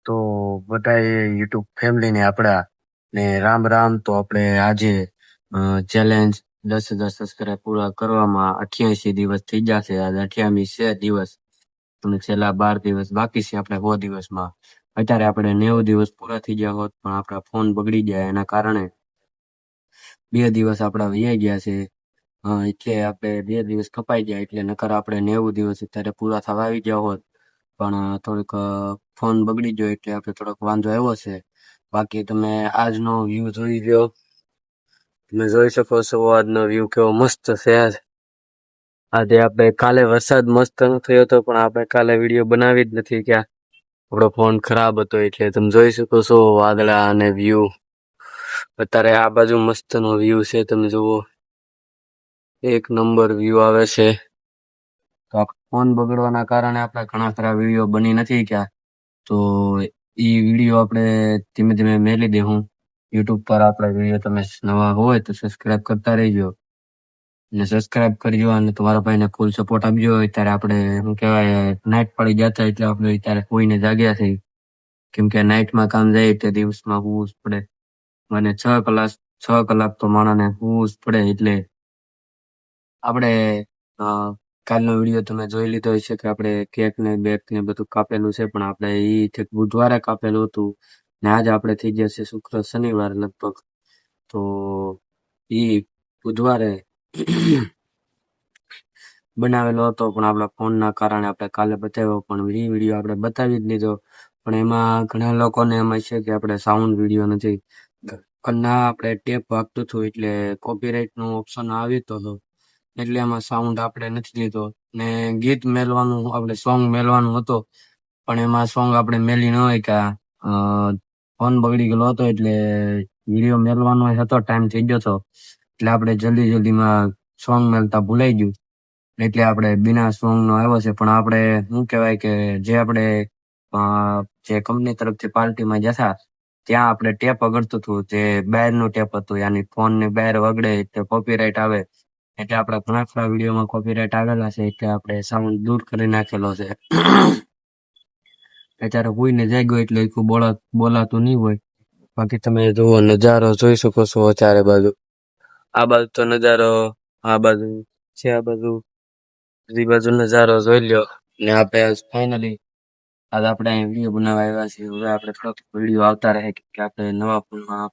તો બધાએ યુટ્યુબ ફેમિલીને આપણા ને રામ રામ. તો આપણે આજે ચેલેન્જ 10,000 સબસ્ક્રાઇબ પૂરા કરવામાં 88 દિવસ થઈ જશે. આજે 88 છે દિવસ અને છેલ્લા 12 દિવસ બાકી છે આપણે 100 દિવસમાં. અત્યારે આપણે 90 દિવસ પૂરા થઈ ગયા હોત પણ આપણા ફોન બગડી ગયા એના કારણે 2 દિવસ આપણા વહી ગયા છે. એટલે આપણે 2 દિવસ કપાઈ ગયા એટલે નકર આપણે 90 દિવસ અત્યારે પૂરા થવા આવી ગયા હોત પણ થોડીક ફોન બગડી ગયો એટલે આપણે થોડોક વાંધો આવ્યો છે. બાકી તમે આજનો વ્યૂ જોઈ લ્યો. તમે જોઈ શકો છો આજનો વ્યૂ કેવો મસ્ત છે. આજે આપણે કાલે વરસાદ મસ્ત થયો હતો પણ આપણે કાલે વિડીયો બનાવી જ નથી ક્યાં આપણો ફોન ખરાબ હતો એટલે તમે જોઈ શકો છો વાદળા અને વ્યૂ. અત્યારે આ બાજુ મસ્ત નો વ્યૂ છે, તમે જુઓ એક નંબર વ્યૂ આવે છે. તો ફોન બગડવાના કારણે આપણે ઘણા ખરા વિડીયો બની નથી ક્યાં, તો એ વિડીયો આપણે ધીમે ધીમે મેલી દેવું. યુટ્યુબ પર આપણા વિડીયો તમે નવા હોય તો સબસ્ક્રાઇબ કરતા રહેજો અને સબસ્ક્રાઇબ કરજો અને તમારા ભાઈને ફૂલ સપોર્ટ આપજો. અત્યારે આપણે શું કહેવાય નાઇટ પડી જતા એટલે આપણે અત્યારે કોઈને જાગ્યા થઈ, કેમ કે નાઇટમાં કામ જાય તે દિવસમાં હોવું જ પડે અને 6 કલાક તો માણસને હોવું જ પડે. એટલે આપણે કાલનો વિડીયો તમે જોઈ લીધો હશે કે આપણે કેક ને બેક ને બધું કાપેલું છે પણ આપણે એ બુધવારે કાપેલું હતું ને આજે આપણે થઈ જશે શુક્ર શનિવાર લગભગ. તો એ બુધવારે બનાવેલો હતો પણ આપણા ફોનના કારણે આપણે કાલે બતાવ્યો પણ એ વિડીયો આપણે બતાવી જ લીધો. પણ એમાં ઘણા લોકોને એમ છે કે આપણે સાઉન્ડ વિડીયો નથી ના, આપણે ટેપ વાગતું હતું એટલે કોપીરાઇટ નું ઓપ્શન આવ્યું હતું એટલે એમાં સાઉન્ડ આપણે નથી લીધો. ને ગીત મેલવાનું આપણે સોંગ મેલવાનું હતો પણ એમાં સોંગ આપણે મેલી ન હોય કે ફોન બગડી ગયેલો હતો એટલે વિડીયો મેલવાનો હતો, ટાઈમ થઈ ગયો હતો એટલે આપણે જલ્દીમાં સોંગ મેલતા ભૂલાઈ ગયું એટલે આપણે બિના સોંગ નો આવ્યો છે. પણ આપણે શું કહેવાય કે જે આપણે જે કંપની તરફથી પાર્ટીમાં જતા ત્યાં આપણે ટેપ વગડતું હતું, જે બહારનું ટેપ હતું યાની ફોન ની બહાર વગડે એટલે કોપીરાઇટ આવે એટલે આપણા ઘણા ખરા વિડીયોમાં કોપીરાઇટ આવેલા છે એટલે આપણે સાઉન્ડ દૂર કરી નાખેલો છે. અત્યારે કોઈને જાગ્યો એટલે બોલાતું નહીં હોય. બાકી તમે જુઓ નજારો જોઈ શકો છો ચારે બાજુ. આ બાજુ તો નજારો, આ બાજુ છે, આ બાજુ બધી બાજુ નજારો જોઈ લ્યો. ને આપણે ફાઇનલી આજે આપણે અહીં વિડીયો બનાવવા આવ્યા છીએ. હવે આપણે થોડોક વિડીયો આવતા રહે કે આપણે નવા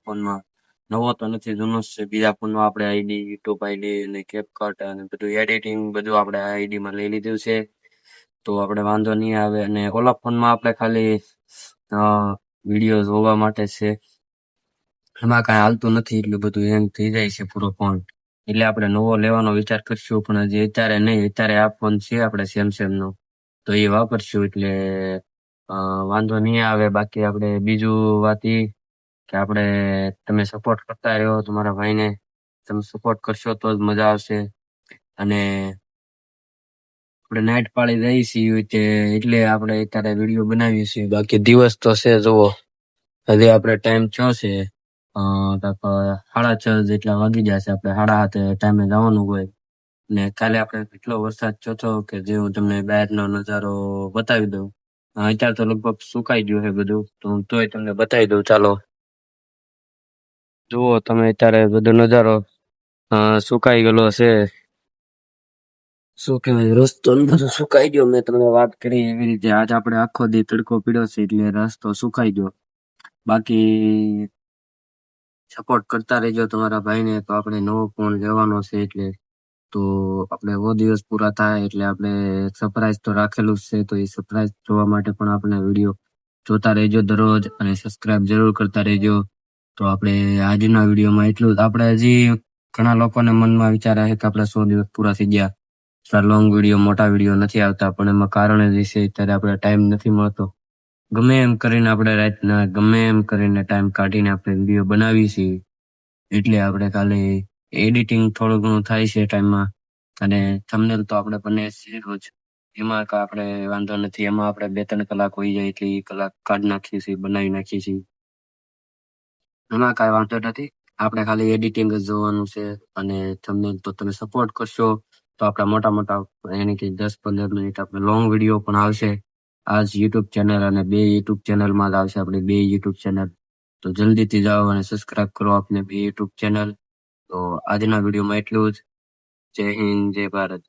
ફોનમાં નવો તો નથી, જૂનો જ છે. બીજા ફોનમાં આપણે આઈડી, યુટ્યુબ આઈડી અને કેપકટ અને બધું એડિટિંગ બધું આપણે આ આઈડીમાં લઈ લીધું છે તો આપણે વાંધો નહીં આવે. અને ઓલા ફોનમાં આપણે ખાલી વિડીયો જોવા માટે છે, એમાં કાંઈ હાલતું નથી, એટલું બધું હેંગ થઈ જાય છે પૂરો ફોન. એટલે આપણે નવો લેવાનો વિચાર કરશું પણ હજી અત્યારે નહીં. અત્યારે આ ફોન છે આપણે સેમસંગ નો તો એ વાપરશું એટલે વાંધો નહીં આવે. બાકી આપણે બીજું વાત એ કે આપણે તમે સપોર્ટ કરતા રહ્યો તમારા ભાઈને, તમે સપોર્ટ કરશો તો જ મજા આવશે. અને આપણે નાઇટ પાળી રહી છીએ એટલે આપણે અત્યારે વિડીયો બનાવીએ છીએ. બાકી દિવસ તો છે જુઓ, હજી આપણે ટાઈમ 6 છે, 6:30 જેટલા વાગી જશે. આપણે 7:30 ટાઈમે જવાનું હોય ને કાલે આપણે કેટલો વરસાદ ચોથો કે જે હું તમને બહારનો નજારો બતાવી દઉં. અત્યારે તો લગભગ સુકાઈ ગયું છે બધું, તો હું તોય તમને બતાવી દઉં. ચાલો જુઓ તમે અત્યારે બધો નજારો સુકાઈ ગયેલો છે. શું કહેવાય, રસ્તો બધો સુકાઈ ગયો. મેં તમને વાત કરી એવી રીતે આજ આપણે આખો દી તડકો પીડ્યો છે એટલે રસ્તો સુકાઈ ગયો. બાકી સપોર્ટ કરતા રહેજો તમારા ભાઈને. તો આપણે નવો ફોન લેવાનો છે એટલે તો આપણે 100 દિવસ પૂરા થાય એટલે આપણે સરપ્રાઈઝ તો રાખેલું જ છે, તો એ સરપ્રાઈઝ જોવા માટે પણ આપણે વિડીયો જોતા રહેજો દરરોજ અને સબસ્ક્રાઇબ જરૂર કરતા રહેજો. તો આપણે આજના વિડીયોમાં એટલું જ. આપણે હજી ઘણા લોકોને મનમાં વિચાર આવે કે આપણે 100 દિવસ પૂરા થઈ ગયા, લોંગ વિડીયો મોટા વિડીયો નથી આવતા, પણ એમાં કારણ જ છે અત્યારે આપણે ટાઈમ નથી મળતો. ગમે એમ કરીને આપણે રાતના ગમે એમ કરીને ટાઈમ કાઢીને આપણે વિડીયો બનાવીએ છીએ એટલે આપણે ખાલી એડિટિંગ થોડું ઘણું થાય છે ટાઈમમાં અને થંબનેલ તો આપણે બને છે રોજ, એમાં આપણે વાંધો નથી. એમાં આપણે 2-3 કલાક હોઈ જાય કે એ કલાક કાઢી નાખીએ છીએ, બનાવી નાખીએ છીએ, એમાં કાંઈ વાંધો નથી. આપણે ખાલી એડિટિંગ જ જોવાનું છે. અને થંબનેલ તો તમે સપોર્ટ કરશો તો આપણા મોટા યાની કે 10-15 મિનિટ આપણે લોંગ વિડીયો પણ આવશે. આ જ યુટ્યુબ ચેનલ અને બે યુટ્યુબ ચેનલમાં જ આવશે આપણી બે યુટ્યુબ ચેનલ. તો જલ્દીથી જાઓ અને સબસ્ક્રાઇબ કરો આપને બે યુટ્યુબ ચેનલ. તો આજના વિડીયોમાં એટલું જ. જય હિન્દ, જય ભારત.